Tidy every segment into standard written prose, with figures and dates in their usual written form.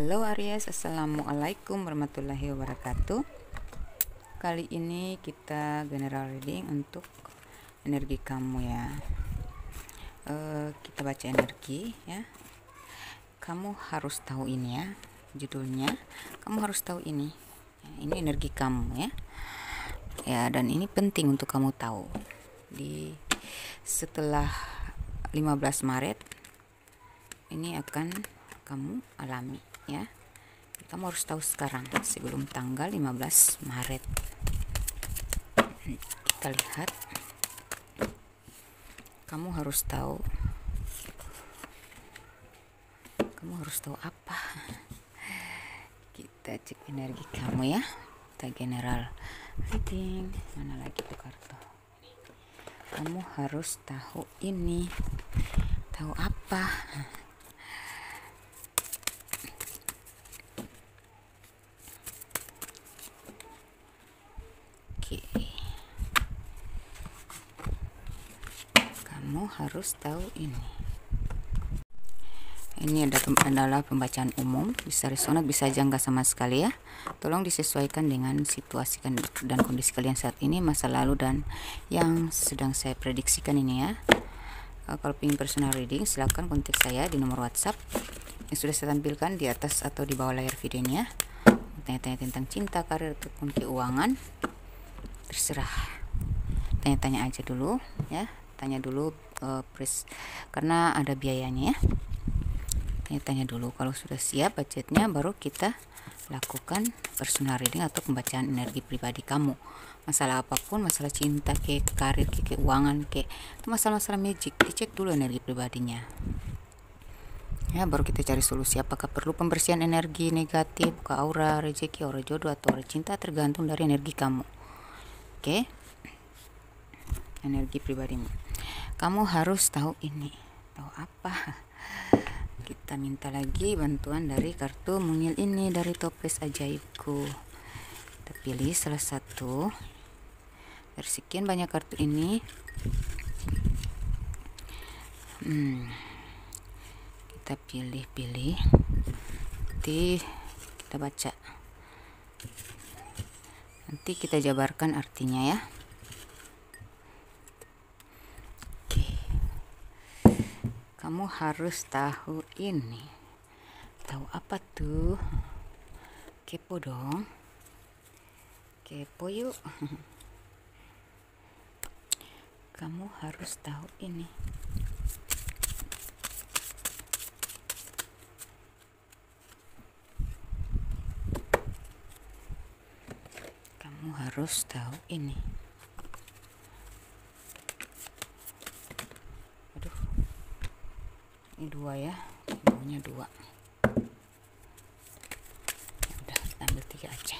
Halo Aries, assalamualaikum warahmatullahi wabarakatuh. Kali ini kita general reading untuk energi kamu ya. Kita baca energi ya. Kamu harus tahu ini ya, judulnya. Kamu harus tahu ini. Ini energi kamu ya. Ya, dan ini penting untuk kamu tahu. Setelah 15 Maret ini akan kamu alami ya. Kamu harus tahu sekarang sebelum tanggal 15 Maret. Kita lihat. Kamu harus tahu. Kamu harus tahu apa? Kita cek energi kamu ya. Kita general reading. Mana lagi tuh kartu? Kamu harus tahu ini. Tahu apa? Kamu harus tahu ini. Ini adalah pembacaan umum, bisa resonat, bisa aja enggak sama sekali ya. Tolong disesuaikan dengan situasi dan kondisi kalian saat ini, masa lalu dan yang sedang saya prediksikan ini ya. Kalau ingin personal reading silahkan kontak saya di nomor WhatsApp yang sudah saya tampilkan di atas atau di bawah layar videonya. Tanya-tanya tentang cinta, karir ataupun keuangan, terserah. Tanya-tanya aja dulu ya. Tanya dulu karena ada biayanya ya. Tanya dulu, kalau sudah siap budgetnya baru kita lakukan personal reading atau pembacaan energi pribadi kamu. Masalah apapun, masalah cinta, karir, keuangan, masalah-masalah magic, dicek dulu energi pribadinya ya, baru kita cari solusi. Apakah perlu pembersihan energi negatif, buka aura rezeki, aura jodoh atau aura cinta, tergantung dari energi kamu. Oke. Energi pribadimu. Kamu harus tahu ini. Tahu apa? Kita minta lagi bantuan dari kartu mungil ini, dari toples ajaibku. Kita pilih salah satu dari sekian banyak kartu ini. Kita pilih-pilih. Nanti kita baca. Nanti kita jabarkan artinya ya. Kamu harus tahu ini. Tahu apa tuh? Kepo dong. Kepo yuk. Kamu harus tahu ini. Kamu harus tahu ini. Ini dua ya, maunya dua. Ya udah, ambil 3 aja.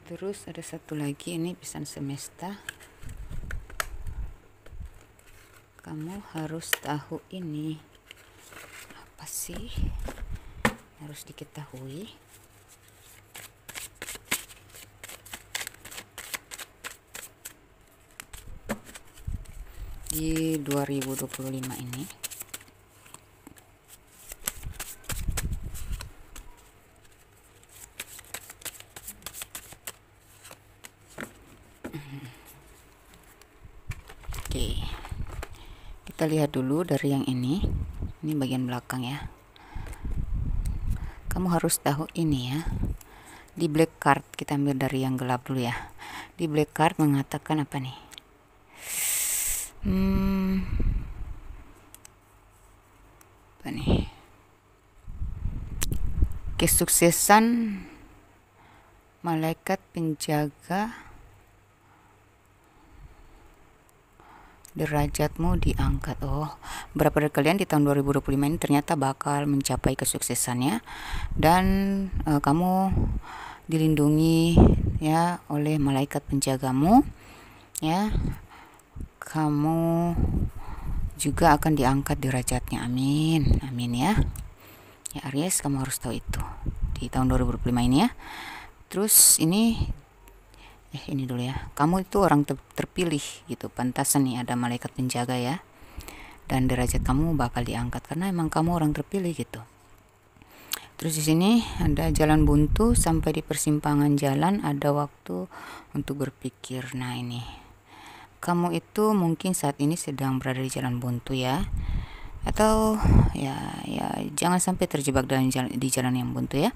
Terus ada satu lagi, ini pesan semesta. Kamu harus tahu ini. Apa sih? Harus diketahui. Di 2025 ini oke, kita lihat dulu dari yang ini bagian belakang ya. Kamu harus tahu ini ya. Di black card, kita ambil dari yang gelap dulu ya. Di black card mengatakan apa nih? Apa nih? Kesuksesan malaikat penjaga derajatmu diangkat. Berapa dari kalian di tahun 2025 ini ternyata bakal mencapai kesuksesannya, dan kamu dilindungi ya oleh malaikat penjagamu ya. Kamu juga akan diangkat derajatnya. Amin. Amin ya. Ya Aries, kamu harus tahu itu di tahun 2025 ini ya. Terus ini dulu ya. Kamu itu orang terpilih gitu. Pantasan nih ada malaikat penjaga ya. dan derajat kamu bakal diangkat karena emang kamu orang terpilih gitu. Terus di sini ada jalan buntu, sampai di persimpangan jalan ada waktu untuk berpikir. Nah ini, kamu itu mungkin saat ini sedang berada di jalan buntu ya, atau ya jangan sampai terjebak di jalan yang buntu ya.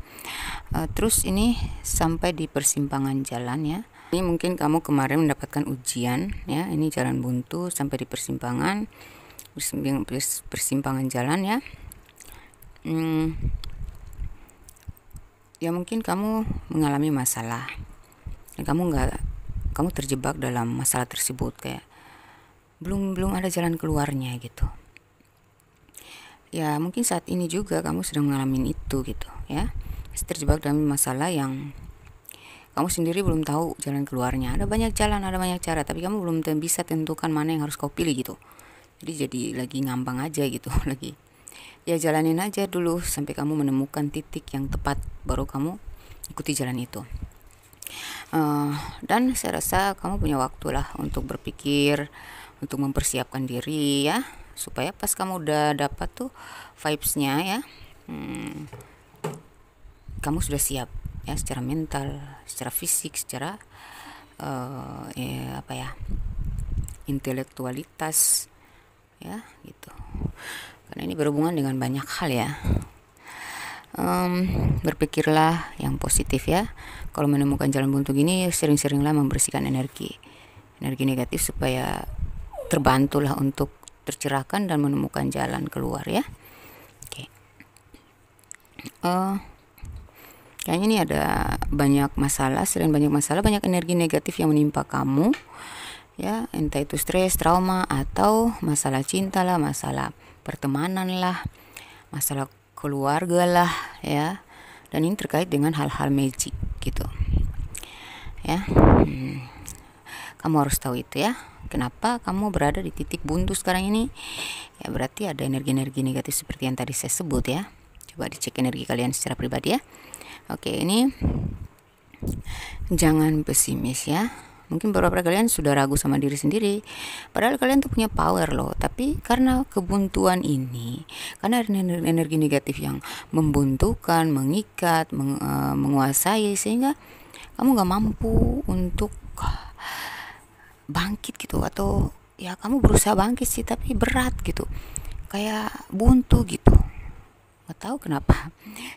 Terus ini sampai di persimpangan jalan ya. Ini mungkin kamu kemarin mendapatkan ujian ya. Ini jalan buntu sampai di persimpangan jalan ya. Ya mungkin kamu mengalami masalah dan kamu terjebak dalam masalah tersebut, kayak belum ada jalan keluarnya gitu. Ya mungkin saat ini juga kamu sedang mengalami itu gitu ya, terjebak dalam masalah yang kamu sendiri belum tahu jalan keluarnya. Ada banyak jalan, ada banyak cara, tapi kamu belum bisa tentukan mana yang harus kau pilih gitu. Jadi lagi ngambang aja gitu lagi. Ya jalanin aja dulu sampai kamu menemukan titik yang tepat, baru kamu ikuti jalan itu. Dan saya rasa kamu punya waktu lah untuk berpikir, untuk mempersiapkan diri ya, supaya pas kamu udah dapat tuh vibes-nya ya, kamu sudah siap ya, secara mental, secara fisik, secara intelektualitas ya gitu. Karena ini berhubungan dengan banyak hal ya. Berpikirlah yang positif ya. Kalau menemukan jalan buntu gini, sering-seringlah membersihkan energi negatif supaya terbantulah untuk tercerahkan dan menemukan jalan keluar ya. Oke. Kayaknya ini ada banyak masalah, banyak energi negatif yang menimpa kamu ya, entah itu stres, trauma, atau masalah cinta lah, masalah pertemanan lah, masalah keluarga lah ya. Dan ini terkait dengan hal-hal magic gitu ya. Kamu harus tahu itu ya, kenapa kamu berada di titik buntu sekarang ini ya. Berarti ada energi-energi negatif seperti yang tadi saya sebut ya. Coba dicek energi kalian secara pribadi ya. Oke, ini jangan pesimis ya. Mungkin beberapa kalian sudah ragu sama diri sendiri, padahal kalian tuh punya power loh. Tapi karena kebuntuan ini, karena energi negatif yang membuntukan, mengikat, menguasai, sehingga kamu gak mampu untuk bangkit gitu. Atau ya kamu berusaha bangkit sih, tapi berat gitu, kayak buntu gitu, gak tahu kenapa.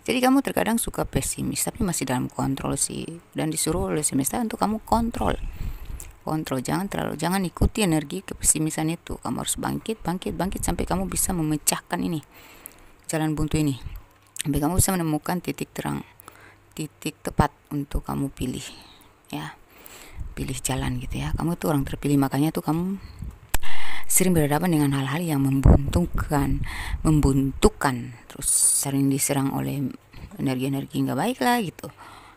Jadi kamu terkadang suka pesimis, tapi masih dalam kontrol sih, dan disuruh oleh semesta untuk kamu kontrol. Jangan ikuti energi kepesimisan itu. Kamu harus bangkit sampai kamu bisa memecahkan ini jalan buntu ini, sampai kamu bisa menemukan titik terang, titik tepat untuk kamu pilih ya, pilih jalan gitu ya. Kamu tuh orang terpilih, makanya tuh kamu sering berhadapan dengan hal-hal yang membuntukan, terus sering diserang oleh energi-energi nggak baik lah gitu.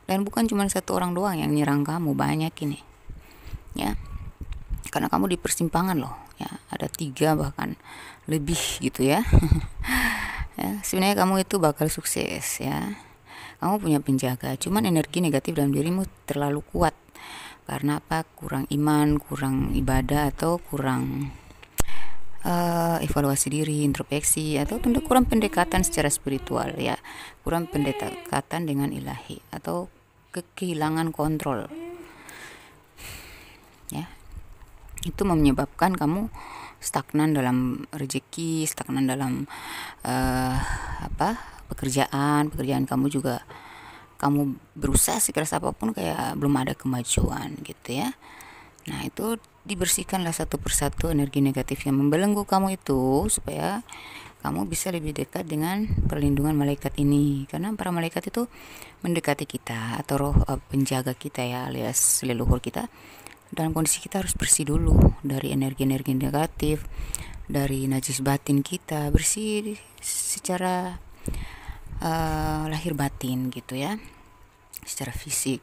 Dan bukan cuma satu orang doang yang nyerang kamu, banyak ini ya, karena kamu di persimpangan loh ya, ada 3 bahkan lebih gitu ya. Ya sebenarnya kamu itu bakal sukses ya, kamu punya penjaga, cuman energi negatif dalam dirimu terlalu kuat. Karena apa? Kurang iman, kurang ibadah, atau kurang evaluasi diri, introspeksi, atau kurang pendekatan secara spiritual ya, kurang pendekatan dengan ilahi, atau kehilangan kontrol ya. Itu menyebabkan kamu stagnan dalam rezeki, stagnan dalam pekerjaan kamu juga. Kamu berusaha sekeras apapun kayak belum ada kemajuan gitu ya. Nah itu dibersihkanlah satu persatu energi negatif yang membelenggu kamu itu, supaya kamu bisa lebih dekat dengan perlindungan malaikat ini. Karena para malaikat itu mendekati kita, atau roh penjaga kita ya, alias leluhur kita. Dalam kondisi kita harus bersih dulu dari energi-energi negatif, dari najis batin kita, bersih secara lahir batin gitu ya, secara fisik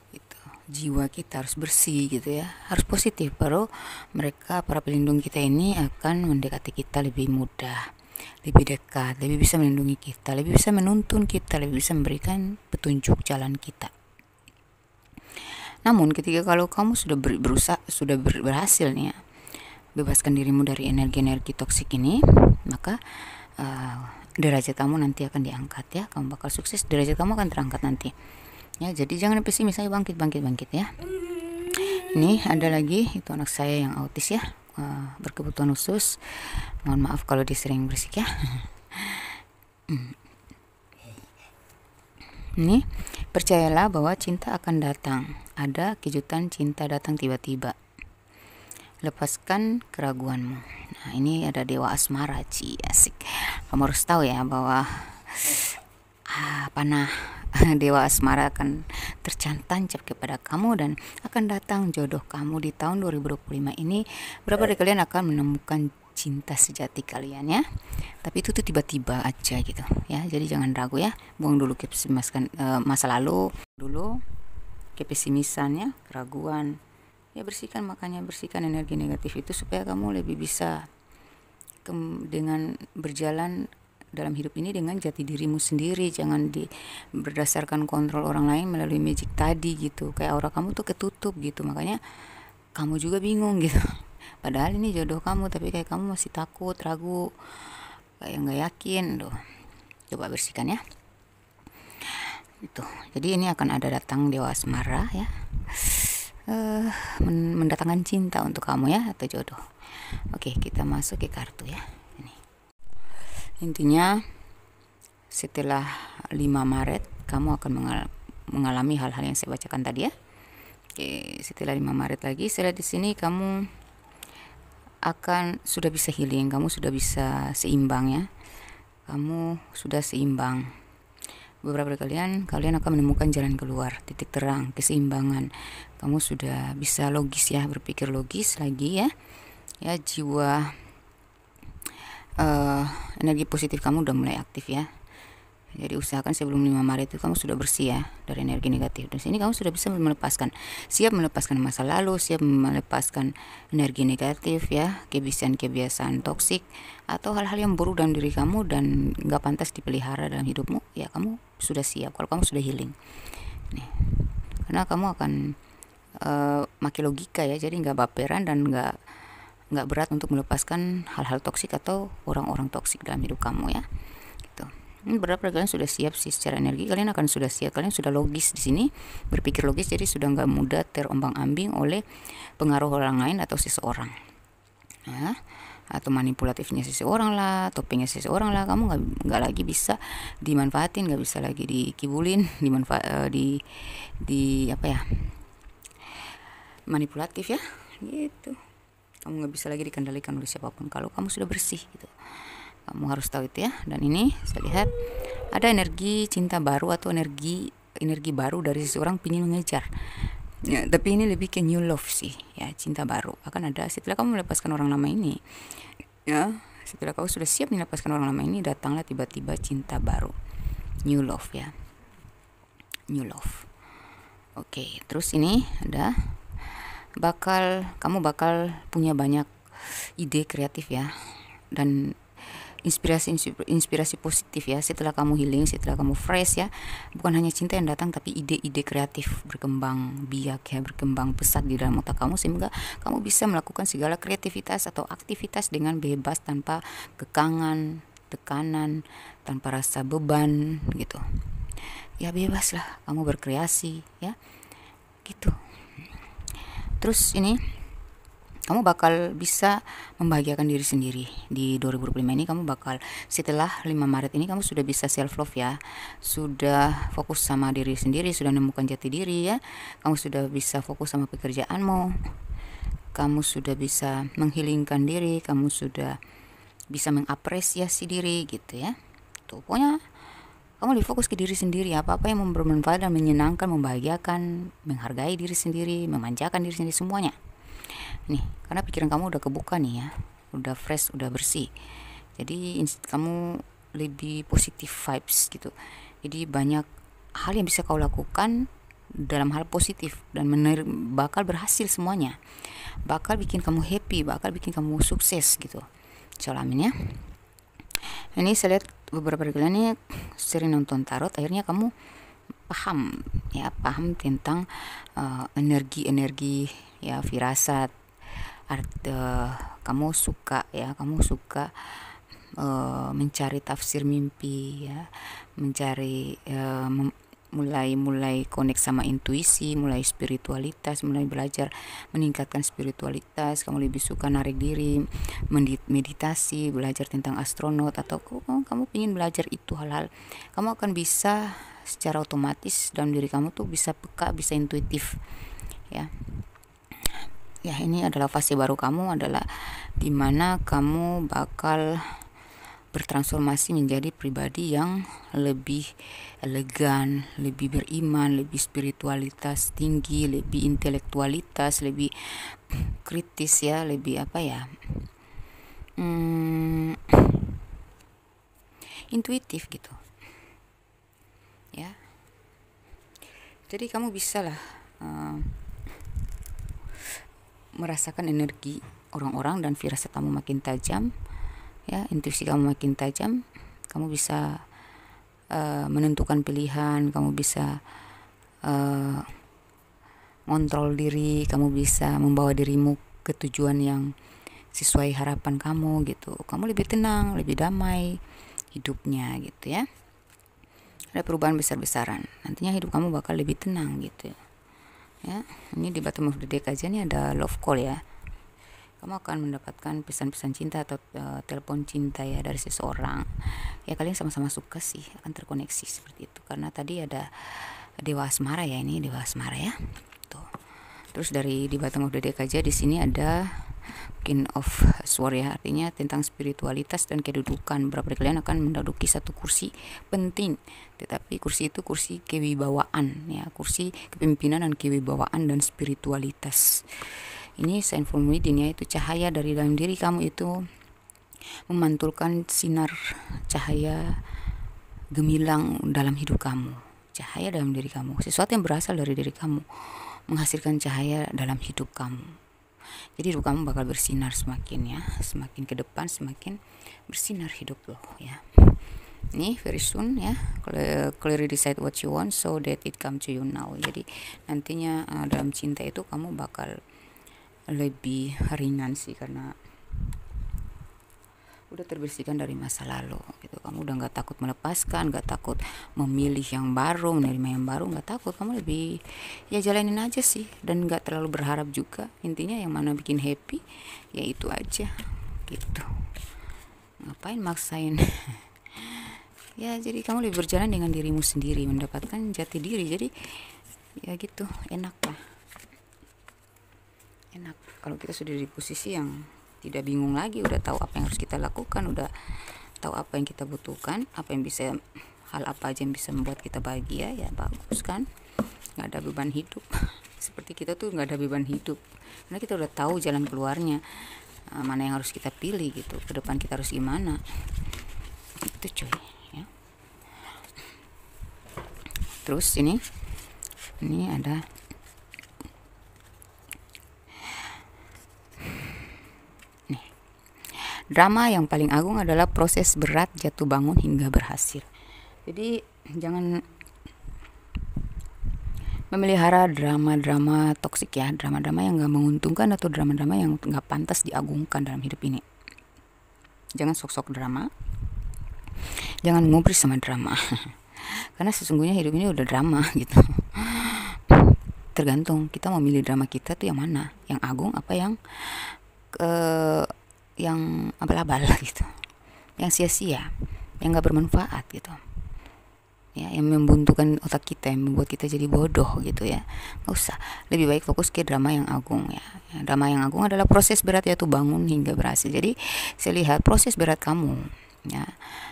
gitu. Jiwa kita harus bersih gitu ya, harus positif, baru mereka, para pelindung kita ini, akan mendekati kita lebih mudah, lebih dekat, lebih bisa melindungi kita, lebih bisa menuntun kita, lebih bisa memberikan petunjuk jalan kita. Namun ketika kalau kamu sudah berhasil nih ya, bebaskan dirimu dari energi-energi toksik ini, maka derajat kamu nanti akan diangkat ya. Kamu bakal sukses, derajat kamu akan terangkat nanti ya. Jadi jangan pesimis, ayo bangkit ya. Ini ada lagi, itu anak saya yang autis ya, berkebutuhan khusus. Mohon maaf kalau dia sering berisik ya. Ini, percayalah bahwa cinta akan datang. Ada kejutan cinta datang tiba-tiba. Lepaskan keraguanmu. Nah, ini ada dewa asmara, asik. Kamu harus tahu ya bahwa panah dewa asmara akan tertancap kepada kamu dan akan datang jodoh kamu di tahun 2025 ini. Berapa dari kalian akan menemukan cinta sejati kalian ya? Tapi itu tuh tiba-tiba aja gitu ya. Jadi jangan ragu ya. Buang dulu kepesimisan masa lalu dulu, kepesimisannya, keraguan. Ya bersihkan, makanya bersihkan energi negatif itu supaya kamu lebih bisa dengan berjalan dalam hidup ini dengan jati dirimu sendiri. Jangan berdasarkan kontrol orang lain melalui magic tadi gitu. Kayak aura kamu tuh ketutup gitu, makanya kamu juga bingung gitu. Padahal ini jodoh kamu, tapi kayak kamu masih takut, ragu, kayak nggak yakin. Coba bersihkan ya. Itu. Jadi ini akan ada datang dewa asmara ya. Mendatangkan cinta untuk kamu ya, atau jodoh. Oke, kita masuk ke kartu ya. Ini. Intinya setelah 5 Maret kamu akan mengalami hal-hal yang saya bacakan tadi ya. Oke, setelah 5 Maret lagi, saya lihat di sini kamu akan sudah bisa healing, kamu sudah bisa seimbang ya. Kamu sudah seimbang. Beberapa dari kalian akan menemukan jalan keluar, titik terang, keseimbangan. Kamu sudah bisa logis ya, berpikir logis lagi ya. Ya, jiwa energi positif kamu udah mulai aktif ya. Jadi usahakan sebelum 5 Maret itu kamu sudah bersih ya dari energi negatif. Dan sini kamu sudah bisa siap melepaskan masa lalu, siap melepaskan energi negatif ya, kebiasaan-kebiasaan toksik atau hal-hal yang buruk dalam diri kamu dan nggak pantas dipelihara dalam hidupmu. Ya kamu sudah siap kalau kamu sudah healing. Nih. Karena kamu akan makin logika ya, jadi nggak baperan dan nggak berat untuk melepaskan hal-hal toksik atau orang-orang toksik dalam hidup kamu ya. Gitu. Berapa kalian sudah siap sih secara energi, kalian akan sudah siap, kalian sudah logis di sini, berpikir logis, jadi sudah nggak mudah terombang-ambing oleh pengaruh orang lain atau seseorang ya, atau manipulatifnya seseorang lah, topengnya seseorang lah. Kamu nggak lagi bisa dimanfaatin, nggak bisa lagi dikibulin, di apa ya, manipulatif ya gitu. Kamu nggak bisa lagi dikendalikan oleh siapapun kalau kamu sudah bersih gitu. Kamu harus tahu itu ya. Dan ini saya lihat ada energi cinta baru atau energi baru dari seseorang ingin mengejar ya, tapi ini lebih ke new love sih ya. Cinta baru akan ada setelah kamu melepaskan orang lama ini ya. Setelah kamu sudah siap melepaskan orang lama ini, datanglah tiba-tiba cinta baru, new love ya, new love. Oke, terus ini ada kamu bakal punya banyak ide kreatif ya, dan inspirasi positif ya. Setelah kamu healing, setelah kamu fresh ya, bukan hanya cinta yang datang, tapi ide-ide kreatif berkembang biak ya, berkembang pesat di dalam otak kamu, sehingga kamu bisa melakukan segala kreativitas atau aktivitas dengan bebas, tanpa kekangan, tekanan, tanpa rasa beban gitu ya. Bebas lah kamu berkreasi ya gitu. Terus ini kamu bakal bisa membahagiakan diri sendiri di 2025 ini. Kamu bakal setelah 5 Maret ini kamu sudah bisa self love ya, sudah fokus sama diri sendiri, sudah menemukan jati diri ya. Kamu sudah bisa fokus sama pekerjaanmu, kamu sudah bisa menghilangkan diri, kamu sudah bisa mengapresiasi diri gitu ya. Tuh, pokoknya kamu lebih fokus ke diri sendiri, apa-apa yang bermanfaat dan menyenangkan, membahagiakan, menghargai diri sendiri, memanjakan diri sendiri, semuanya. Nih, karena pikiran kamu udah kebuka nih ya, udah fresh, udah bersih. Jadi kamu lebih positif vibes gitu. Jadi banyak hal yang bisa kau lakukan dalam hal positif dan bakal berhasil semuanya. Bakal bikin kamu happy, bakal bikin kamu sukses gitu. Amin ya. Ini saya lihat beberapa dari kalian ini sering nonton tarot, akhirnya kamu paham tentang energi-energi ya, firasat, kamu suka mencari tafsir mimpi ya, mencari mulai connect sama intuisi, mulai spiritualitas, mulai belajar meningkatkan spiritualitas, kamu lebih suka narik diri, meditasi, belajar tentang astronot, atau kamu ingin belajar itu hal-hal, kamu akan bisa secara otomatis dalam diri kamu tuh bisa peka, bisa intuitif ya. Ya, ini adalah fase baru kamu, adalah dimana kamu bakal bertransformasi menjadi pribadi yang lebih elegan, lebih beriman, lebih spiritualitas tinggi, lebih intelektualitas, lebih kritis ya, lebih intuitif gitu ya. Jadi kamu bisa lah merasakan energi orang-orang dan firasat kamu makin tajam ya, intuisi kamu makin tajam, kamu bisa menentukan pilihan, kamu bisa ngontrol diri, kamu bisa membawa dirimu ke tujuan yang sesuai harapan kamu gitu. Kamu lebih tenang, lebih damai hidupnya gitu ya. Ada perubahan besar-besaran, nantinya hidup kamu bakal lebih tenang gitu ya. Ini di bottom of the deck aja nih ada love call ya. Kamu akan mendapatkan pesan-pesan cinta atau telepon cinta ya dari seseorang ya. Kalian sama-sama suka sih, akan terkoneksi seperti itu, karena tadi ada dewa asmara ya, ini dewa asmara ya tuh. Terus dari di bottom of the deck aja di sini ada King of Swords ya, artinya tentang spiritualitas dan kedudukan. Beberapa dari kalian akan menduduki satu kursi penting, tetapi kursi itu kursi kewibawaan ya, kursi kepemimpinan dan kewibawaan dan spiritualitas. Ini sign from within ya, itu cahaya dari dalam diri kamu itu memantulkan sinar cahaya gemilang dalam hidup kamu. Cahaya dalam diri kamu, sesuatu yang berasal dari diri kamu menghasilkan cahaya dalam hidup kamu. Jadi hidup kamu bakal bersinar semakin ya, semakin ke depan semakin bersinar hidup lo ya. Ini very soon ya, clearly decide what you want so that it come to you now. Jadi nantinya dalam cinta itu kamu bakal lebih ringan sih, karena udah terbersihkan dari masa lalu gitu. Kamu udah nggak takut melepaskan, nggak takut memilih yang baru, menerima yang baru, nggak takut. Kamu lebih ya jalanin aja sih, dan nggak terlalu berharap juga. Intinya yang mana bikin happy ya itu aja gitu, ngapain maksain. Ya jadi kamu lebih berjalan dengan dirimu sendiri, mendapatkan jati diri. Jadi ya gitu, enak lah, enak kalau kita sudah di posisi yang tidak bingung lagi, udah tahu apa yang harus kita lakukan, udah tahu apa yang kita butuhkan, hal apa aja yang bisa membuat kita bahagia, ya bagus kan, nggak ada beban hidup. Seperti kita tuh nggak ada beban hidup, karena kita udah tahu jalan keluarnya, mana yang harus kita pilih gitu, ke depan kita harus gimana, itu cuy ya. Terus ini ada drama yang paling agung adalah proses berat jatuh bangun hingga berhasil. Jadi jangan memelihara drama-drama toksik ya, drama-drama yang gak menguntungkan atau drama-drama yang gak pantas diagungkan dalam hidup ini. Jangan sok-sok drama, jangan ngubris sama drama. Karena sesungguhnya hidup ini udah drama gitu. Tergantung kita mau milih drama kita tuh yang mana, yang agung apa yang abal-abal gitu, yang sia-sia, yang gak bermanfaat gitu ya, yang membuntukan otak kita, yang membuat kita jadi bodoh gitu ya. Gak usah, lebih baik fokus ke drama yang agung ya. Drama yang agung adalah proses berat yaitu bangun hingga berhasil. Jadi saya lihat proses berat kamu ya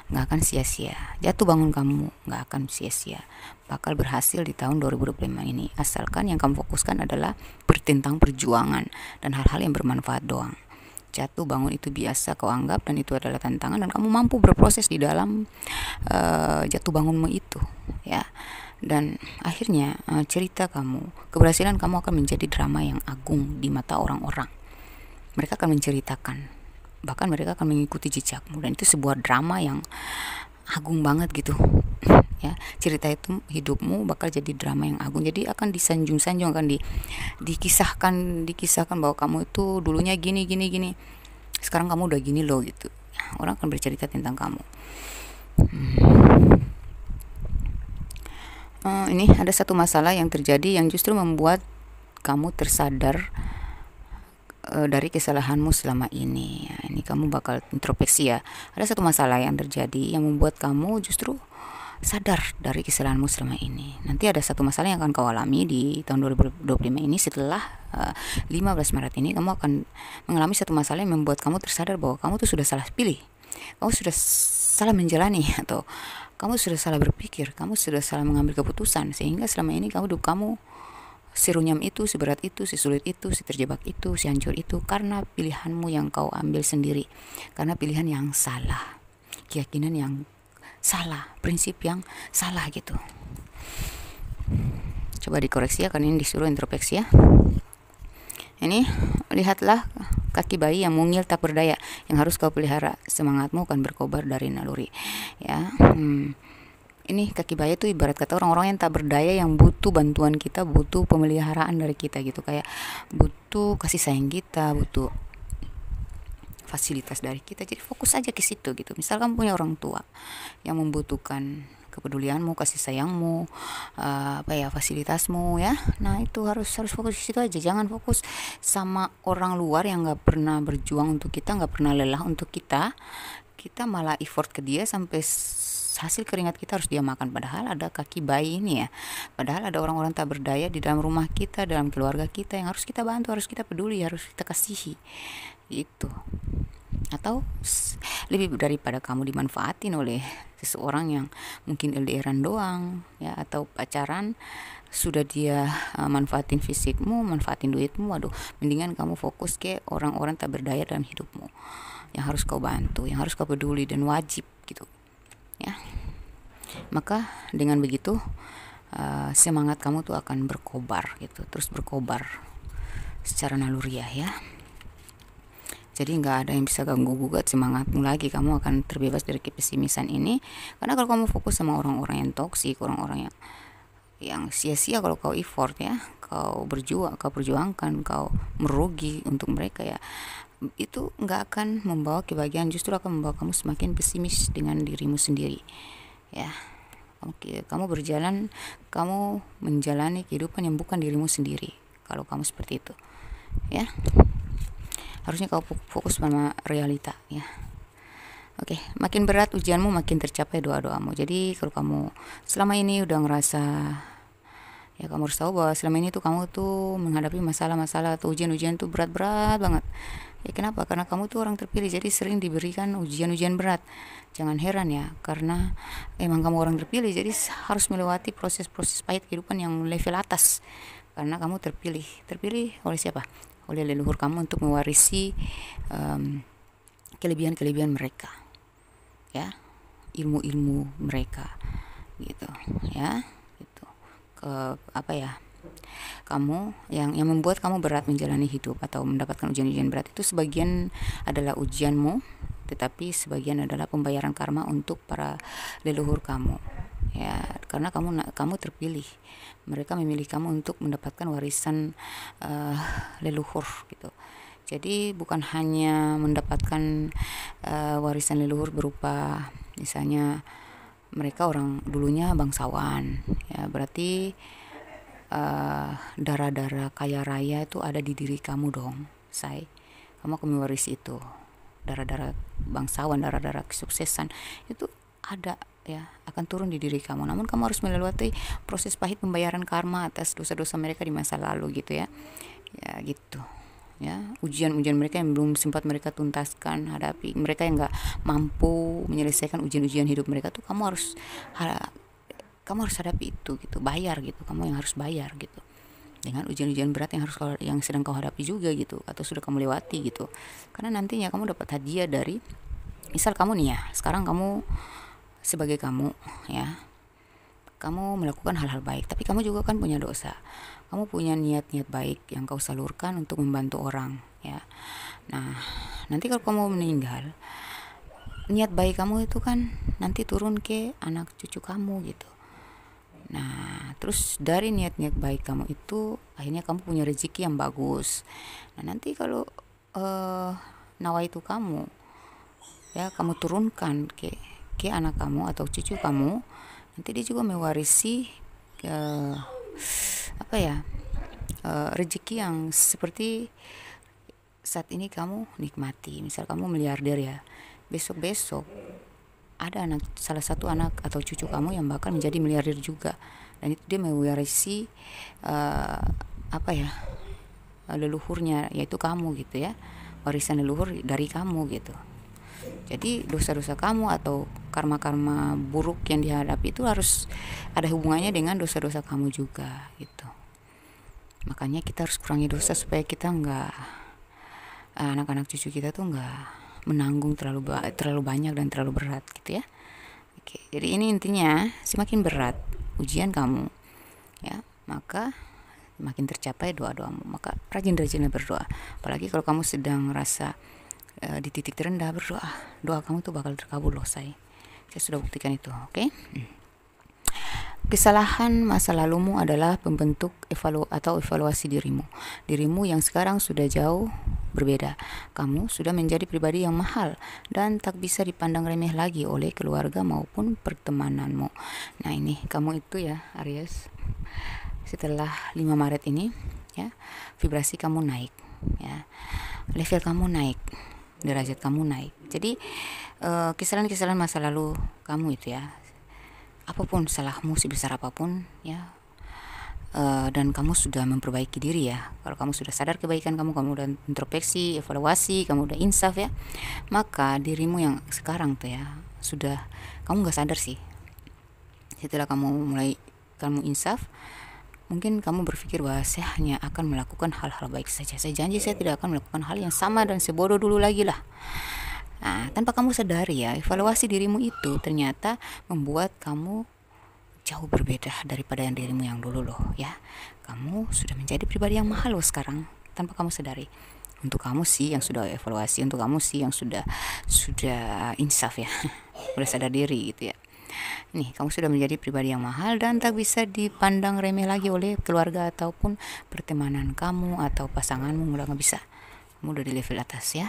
gak akan sia-sia, jatuh bangun kamu gak akan sia-sia, bakal berhasil di tahun 2025 ini, asalkan yang kamu fokuskan adalah tentang perjuangan dan hal-hal yang bermanfaat doang. Jatuh bangun itu biasa kau anggap, dan itu adalah tantangan, dan kamu mampu berproses di dalam jatuh bangunmu itu ya. Dan akhirnya cerita kamu, keberhasilan kamu akan menjadi drama yang agung di mata orang-orang. Mereka akan menceritakan, bahkan mereka akan mengikuti jejakmu, dan itu sebuah drama yang agung banget gitu ya. Cerita itu hidupmu bakal jadi drama yang agung, jadi akan disanjung-sanjung, akan dikisahkan bahwa kamu itu dulunya gini gini gini, sekarang kamu udah gini loh gitu. Orang akan bercerita tentang kamu. Ini ada satu masalah yang terjadi yang justru membuat kamu tersadar dari kesalahanmu selama ini. Ya, ini kamu bakal introspeksi ya. Ada satu masalah yang terjadi yang membuat kamu justru sadar dari kesalahanmu selama ini. Nanti ada satu masalah yang akan kau alami di tahun 2025 ini. Setelah 15 Maret ini kamu akan mengalami satu masalah yang membuat kamu tersadar bahwa kamu tuh sudah salah pilih, kamu sudah salah menjalani, atau kamu sudah salah berpikir, kamu sudah salah mengambil keputusan, sehingga selama ini hidup kamu serunyam itu, seberat itu, sesulit itu, terjebak itu, hancur itu, karena pilihanmu yang kau ambil sendiri, karena pilihan yang salah, keyakinan yang salah, prinsip yang salah gitu. Coba dikoreksi ya, karena ini disuruh introspeksi ya. Ini lihatlah kaki bayi yang mungil tak berdaya, yang harus kau pelihara. Semangatmu akan berkobar dari naluri ya. Ini kaki bayi itu ibarat kata orang-orang yang tak berdaya, yang butuh bantuan kita, butuh pemeliharaan dari kita gitu, kayak butuh kasih sayang kita, butuh fasilitas dari kita. Jadi fokus aja ke situ gitu. Misal kamu punya orang tua yang membutuhkan kepedulianmu, kasih sayangmu, fasilitasmu ya. Nah itu harus fokus di situ aja. Jangan fokus sama orang luar yang nggak pernah berjuang untuk kita, nggak pernah lelah untuk kita. Kita malah effort ke dia sampai hasil keringat kita harus dia makan. Padahal ada kaki bayi ini ya. Padahal ada orang-orang tak berdaya di dalam rumah kita, dalam keluarga kita, yang harus kita bantu, harus kita peduli, harus kita kasihi. Itu. Atau lebih daripada kamu dimanfaatin oleh seseorang yang mungkin LDRan doang ya, atau pacaran, sudah dia manfaatin fisikmu, manfaatin duitmu, waduh, mendingan kamu fokus ke orang-orang tak berdaya dalam hidupmu, yang harus kau bantu, yang harus kau peduli dan wajib gitu ya. Maka dengan begitu semangat kamu tuh akan berkobar gitu, terus berkobar secara naluriah ya. Jadi nggak ada yang bisa ganggu gugat semangatmu lagi. Kamu akan terbebas dari kepesimisan ini, karena kalau kamu fokus sama orang-orang yang toksik, orang-orang yang sia-sia kalau kau effort ya, kau perjuangkan, kau merugi untuk mereka ya, itu nggak akan membawa kebahagiaan, justru akan membawa kamu semakin pesimis dengan dirimu sendiri ya. Kamu menjalani kehidupan yang bukan dirimu sendiri kalau kamu seperti itu ya. Harusnya kau fokus sama realita ya. Oke, makin berat ujianmu, makin tercapai doa-doamu. Jadi kalau kamu selama ini udah ngerasa ya, kamu harus tahu bahwa selama ini tuh kamu tuh menghadapi masalah-masalah atau ujian-ujian tuh berat-berat banget ya. Kenapa? Karena kamu tuh orang terpilih, jadi sering diberikan ujian-ujian berat. Jangan heran ya, karena emang kamu orang terpilih, jadi harus melewati proses-proses pahit kehidupan yang level atas, karena kamu terpilih oleh siapa? Oleh leluhur kamu untuk mewarisi kelebihan-kelebihan mereka ya, ilmu-ilmu mereka gitu ya. Gitu. Kamu yang membuat kamu berat menjalani hidup atau mendapatkan ujian-ujian berat itu sebagian adalah ujianmu, tetapi sebagian adalah pembayaran karma untuk para leluhur kamu ya, karena kamu terpilih. Mereka memilih kamu untuk mendapatkan warisan leluhur gitu. Jadi bukan hanya mendapatkan warisan leluhur berupa misalnya mereka orang dulunya bangsawan ya, berarti darah-darah kaya raya itu ada di diri kamu dong, kamu akan mewarisi itu, darah-darah bangsawan, darah-darah kesuksesan itu ada ya, akan turun di diri kamu. Namun kamu harus melewati proses pahit pembayaran karma atas dosa-dosa mereka di masa lalu gitu ya. Ya gitu ya, ujian-ujian mereka yang belum sempat mereka tuntaskan, hadapi mereka yang nggak mampu menyelesaikan ujian-ujian hidup mereka tuh, kamu harus hadapi itu gitu, bayar gitu, kamu yang harus bayar gitu dengan ujian-ujian berat yang sedang kau hadapi juga gitu, atau sudah kamu lewati gitu. Karena nantinya kamu dapat hadiah dari, misal kamu nih ya, sekarang kamu sebagai kamu ya, kamu melakukan hal-hal baik, tapi kamu juga kan punya dosa, kamu punya niat-niat baik yang kau salurkan untuk membantu orang ya. Nah nanti kalau kamu meninggal, niat baik kamu itu kan nanti turun ke anak cucu kamu gitu. Nah, terus dari niat-niat baik kamu itu akhirnya kamu punya rezeki yang bagus. Nah, nanti kalau nawa itu kamu ya kamu turunkan ke anak kamu atau cucu kamu, nanti dia juga mewarisi apa ya, rezeki yang seperti saat ini kamu nikmati. Misal kamu miliarder ya, besok-besok ada salah satu anak atau cucu kamu yang bakal menjadi miliarder juga, dan itu dia mewarisi apa ya, leluhurnya, yaitu kamu gitu ya, warisan leluhur dari kamu gitu. Jadi dosa-dosa kamu atau karma-karma buruk yang dihadapi itu harus ada hubungannya dengan dosa-dosa kamu juga gitu. Makanya kita harus kurangi dosa supaya kita nggak, anak-anak cucu kita tuh nggak menanggung terlalu banyak dan terlalu berat gitu ya. Oke, jadi ini intinya semakin berat ujian kamu ya, maka makin tercapai doa-doamu. Maka rajin-rajinlah berdoa. Apalagi kalau kamu sedang merasa di titik terendah, berdoa. Doa kamu tuh bakal terkabul loh, saya sudah buktikan itu. Oke. Kesalahan masa lalumu adalah pembentuk evaluasi dirimu. Dirimu yang sekarang sudah jauh berbeda. Kamu sudah menjadi pribadi yang mahal dan tak bisa dipandang remeh lagi oleh keluarga maupun pertemananmu. Nah, ini kamu itu ya, Aries. Setelah 5 Maret ini ya, vibrasi kamu naik ya. Level kamu naik, derajat kamu naik. Jadi kesalahan-kesalahan masa lalu kamu itu ya, apapun salahmu sebesar apapun ya, dan kamu sudah memperbaiki diri ya. Kalau kamu sudah sadar kebaikan kamu udah introspeksi, evaluasi, kamu udah insaf ya, maka dirimu yang sekarang tuh ya, sudah, kamu gak sadar sih, setelah kamu insaf, mungkin kamu berpikir bahwa saya hanya akan melakukan hal-hal baik saja. Saya janji saya tidak akan melakukan hal yang sama dan sebodoh dulu lagi lah. Nah, tanpa kamu sadari ya, evaluasi dirimu itu ternyata membuat kamu jauh berbeda daripada yang dirimu yang dulu loh ya. Kamu sudah menjadi pribadi yang mahal loh sekarang, tanpa kamu sadari. Untuk kamu sih yang sudah evaluasi, untuk kamu sih yang sudah insaf ya, sudah sadar diri gitu ya. Nih, kamu sudah menjadi pribadi yang mahal dan tak bisa dipandang remeh lagi oleh keluarga ataupun pertemanan kamu atau pasanganmu. Udah gak bisa, kamu udah di level atas ya.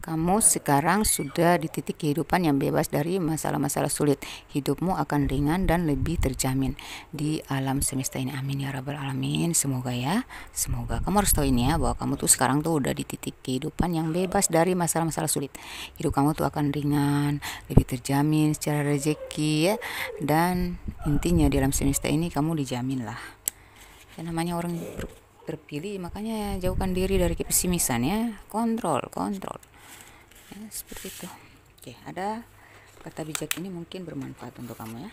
Kamu sekarang sudah di titik kehidupan yang bebas dari masalah-masalah sulit. Hidupmu akan ringan dan lebih terjamin di alam semesta ini. Amin ya rabbal alamin. Semoga ya, semoga. Kamu harus tahu ini ya, bahwa kamu tuh sekarang tuh udah di titik kehidupan yang bebas dari masalah-masalah sulit. Hidup kamu tuh akan ringan, lebih terjamin secara rezeki ya. Dan intinya di alam semesta ini kamu dijamin lah. Dan namanya orang terpilih, makanya jauhkan diri dari kepesimisan ya. Kontrol ya, seperti itu. Oke, ada kata bijak ini mungkin bermanfaat untuk kamu ya.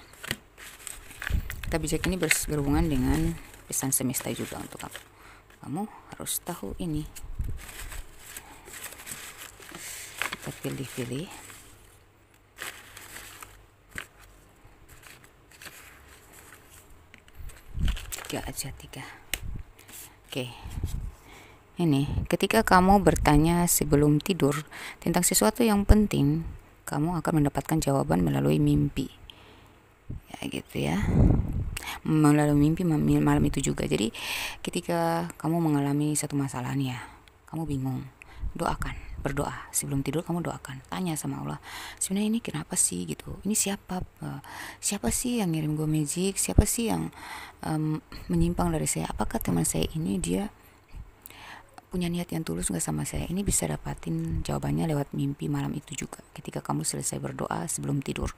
Kata bijak ini berhubungan dengan pesan semesta juga untuk kamu. Kamu harus tahu ini. Kita pilih-pilih. Tiga. Oke. Ini, ketika kamu bertanya sebelum tidur tentang sesuatu yang penting, kamu akan mendapatkan jawaban melalui mimpi. Ya gitu ya. Melalui mimpi malam itu juga. Jadi, ketika kamu mengalami satu masalah nih ya, kamu bingung, berdoa. Sebelum tidur kamu doakan, tanya sama Allah, sebenarnya ini kenapa sih gitu? Ini siapa sih yang ngirim gue magic? Siapa sih yang menyimpang dari saya? Apakah teman saya ini dia punya niat yang tulus nggak sama saya? Ini bisa dapatin jawabannya lewat mimpi malam itu juga, ketika kamu selesai berdoa sebelum tidur.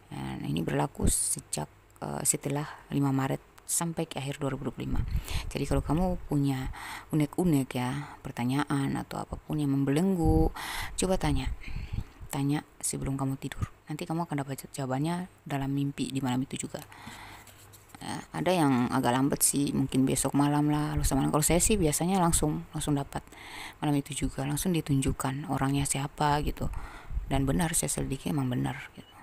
Nah, ini berlaku sejak setelah 5 Maret sampai ke akhir 2025. Jadi kalau kamu punya unek-unek ya, pertanyaan atau apapun yang membelenggu, coba tanya sebelum kamu tidur. Nanti kamu akan dapat jawabannya dalam mimpi di malam itu juga. Ya, ada yang agak lambat sih, mungkin besok malam lah, lusa malam. Kalau saya sih biasanya langsung dapat malam itu juga, langsung ditunjukkan orangnya siapa gitu, dan benar, saya selidiki emang benar gitu.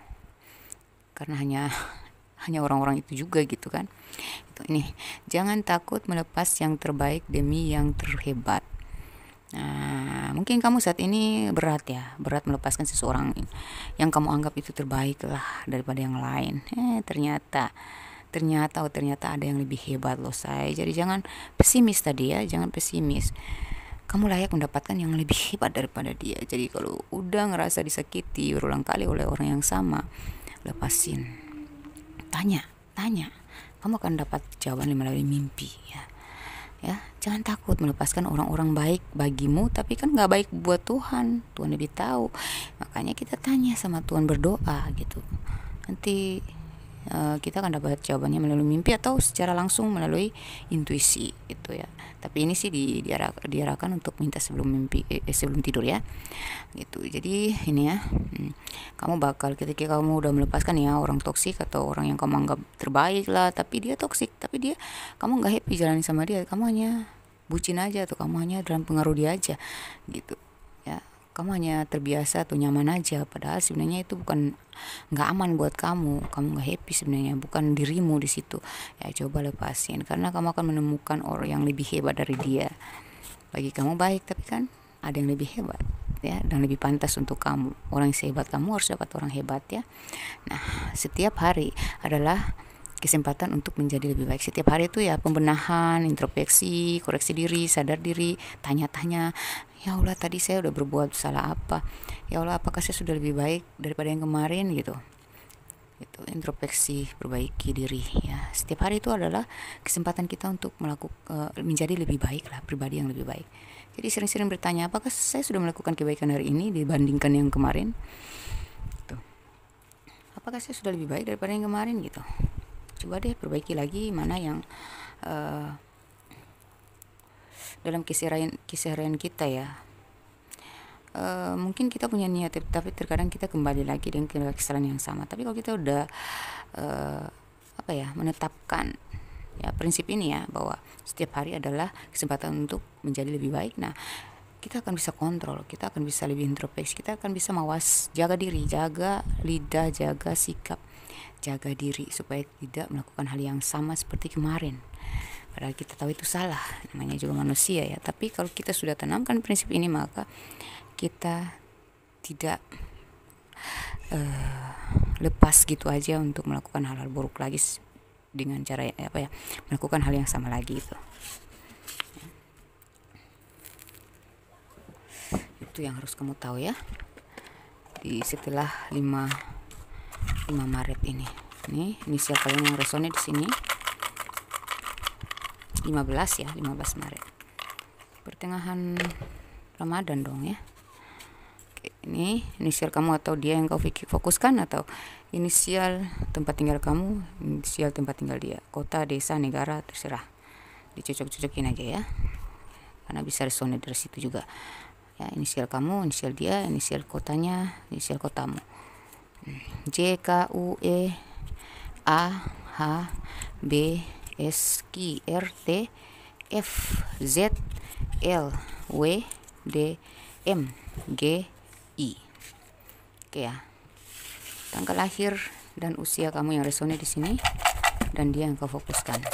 Karena hanya orang-orang itu juga gitu kan. Ini, jangan takut melepas yang terbaik demi yang terhebat. Nah, mungkin kamu saat ini berat ya, berat melepaskan seseorang yang kamu anggap itu terbaik lah daripada yang lain. Ternyata ada yang lebih hebat loh say. Jadi jangan pesimis tadi ya, jangan pesimis. Kamu layak mendapatkan yang lebih hebat daripada dia. Jadi kalau udah ngerasa disakiti berulang kali oleh orang yang sama, lepasin. Tanya. Kamu akan dapat jawaban melalui mimpi ya. Jangan takut melepaskan orang-orang baik bagimu, tapi kan nggak baik buat Tuhan lebih tahu. Makanya kita tanya sama Tuhan, berdoa gitu. Nanti kita akan dapat jawabannya melalui mimpi atau secara langsung melalui intuisi itu ya. Tapi ini sih diarahkan untuk minta sebelum mimpi, sebelum tidur ya gitu. Jadi ini ya, kamu bakal ketika kamu udah melepaskan ya orang toksik atau orang yang kamu anggap terbaik lah, tapi dia toksik, tapi kamu nggak happy jalani sama dia, kamu hanya bucin aja atau kamu hanya dalam pengaruh dia aja gitu ya. Kamu hanya terbiasa atau nyaman aja, padahal sebenarnya itu bukan, nggak aman buat kamu nggak happy sebenarnya, bukan dirimu di situ ya. Coba lepasin, karena kamu akan menemukan orang yang lebih hebat dari dia. Bagi kamu baik, tapi kan ada yang lebih hebat ya, dan lebih pantas untuk kamu. Orang yang sehebat kamu harus dapat orang hebat ya. Nah, setiap hari adalah kesempatan untuk menjadi lebih baik. Setiap hari itu ya pembenahan, introspeksi, koreksi diri, sadar diri, tanya-tanya, ya Allah tadi saya udah berbuat salah apa, ya Allah apakah saya sudah lebih baik daripada yang kemarin gitu. Itu introspeksi, perbaiki diri ya. Setiap hari itu adalah kesempatan kita untuk menjadi lebih baik lah, pribadi yang lebih baik. Jadi sering-sering bertanya, apakah saya sudah melakukan kebaikan hari ini dibandingkan yang kemarin gitu. Apakah saya sudah lebih baik daripada yang kemarin gitu. Coba deh perbaiki lagi mana yang dalam keseharian kita ya. Mungkin kita punya niat, tapi terkadang kita kembali lagi dengan kesalahan yang sama. Tapi kalau kita udah menetapkan ya prinsip ini ya, bahwa setiap hari adalah kesempatan untuk menjadi lebih baik, nah kita akan bisa kontrol, kita akan bisa lebih introspeksi, kita akan bisa mawas, jaga diri, jaga lidah, jaga sikap, jaga diri supaya tidak melakukan hal yang sama seperti kemarin. Padahal kita tahu itu salah, namanya juga manusia ya. Tapi kalau kita sudah tanamkan prinsip ini, maka kita tidak lepas gitu aja untuk melakukan hal-hal buruk lagi dengan cara melakukan hal yang sama lagi itu. Itu yang harus kamu tahu ya. Setelah 5 Maret ini. Nih, inisial kalian yang resonate di sini. 15 ya, 15 Maret. Pertengahan Ramadan dong ya. Oke, ini inisial kamu atau dia yang kau fokuskan, atau inisial tempat tinggal kamu, inisial tempat tinggal dia, kota, desa, negara, terserah. Dicocok-cocokin aja ya. Karena bisa resonate dari situ juga. Ya, inisial kamu, inisial dia, inisial kotanya, inisial kotamu. J, K, U, E, A, H, B, S, Q, R, T, F, Z, L, W, D, M, G, I. Oke ya. Tanggal lahir dan usia kamu yang resonate di sini, dan dia yang kau fokuskan.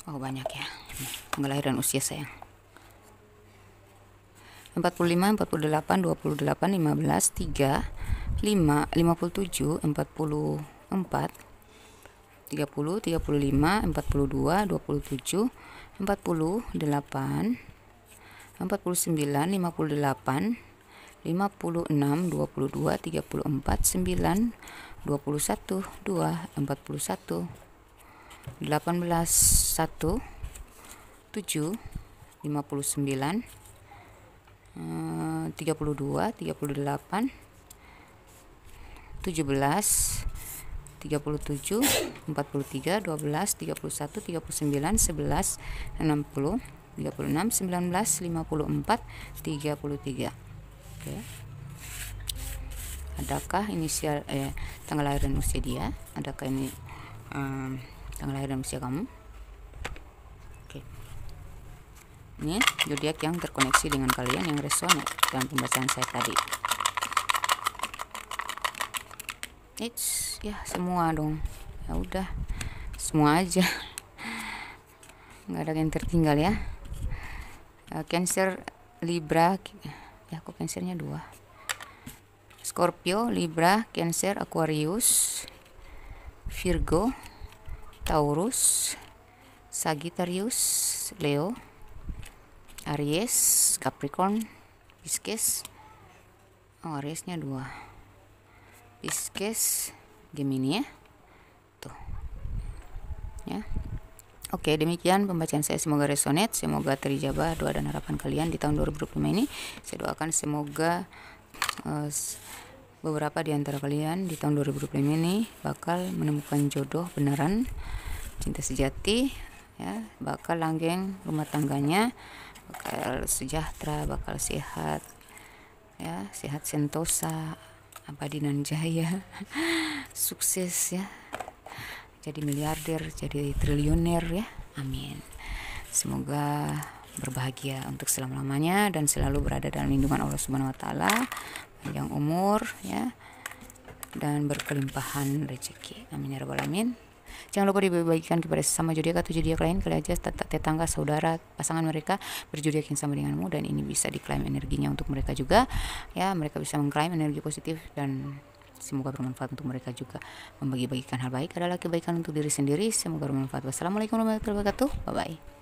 Oh banyak ya. Tanggal lahir dan usia sayang. 45, 48, 28, 15, 3, 5, 57, 44, 30, 35, 42, 27, 48, 49, 58, 56, 22, 34, 9, 21, 2, 41, 18, 1, 7, 59, 32, 38, 17, 37, 43, 12, 31, 39, 11, 60, 36, 19, 54, 33. Oke. Adakah inisial tanggal lahir dan usia dia? Adakah ini tanggal lahir dan usia kamu? Oke. Ini zodiak yang terkoneksi dengan kalian yang resonate dengan pembacaan saya tadi. Ya semua dong. Ya udah, semua aja. nggak ada yang tertinggal ya. Cancer, Libra, ya kok Cancernya 2. Scorpio, Libra, Cancer, Aquarius, Virgo, Taurus, Sagittarius, Leo, Aries, Capricorn, Pisces. Ariesnya 2. Pisces, Gemini ya. Tuh. Ya. Oke, demikian pembacaan saya, semoga resonate, semoga terijabah doa dan harapan kalian di tahun 2025 ini. Saya doakan semoga beberapa di antara kalian di tahun 2025 ini bakal menemukan jodoh beneran, cinta sejati ya, bakal langgeng rumah tangganya, bakal sejahtera, bakal sehat ya, sehat sentosa, abadi nan jaya, sukses ya, jadi miliarder, jadi triliuner ya, amin. Semoga berbahagia untuk selama-lamanya dan selalu berada dalam lindungan Allah Subhanahu wa taala, panjang umur ya, dan berkelimpahan rezeki, amin ya rabbal alamin. Jangan lupa dibagikan kepada sesama zodiak atau zodiak lain, kali aja tetangga, saudara, pasangan mereka berzodiak yang sama denganmu, dan ini bisa diklaim energinya untuk mereka juga ya, mereka bisa mengklaim energi positif dan semoga bermanfaat untuk mereka juga. Membagi-bagikan hal baik adalah kebaikan untuk diri sendiri, semoga bermanfaat. Wassalamualaikum warahmatullahi wabarakatuh, bye bye.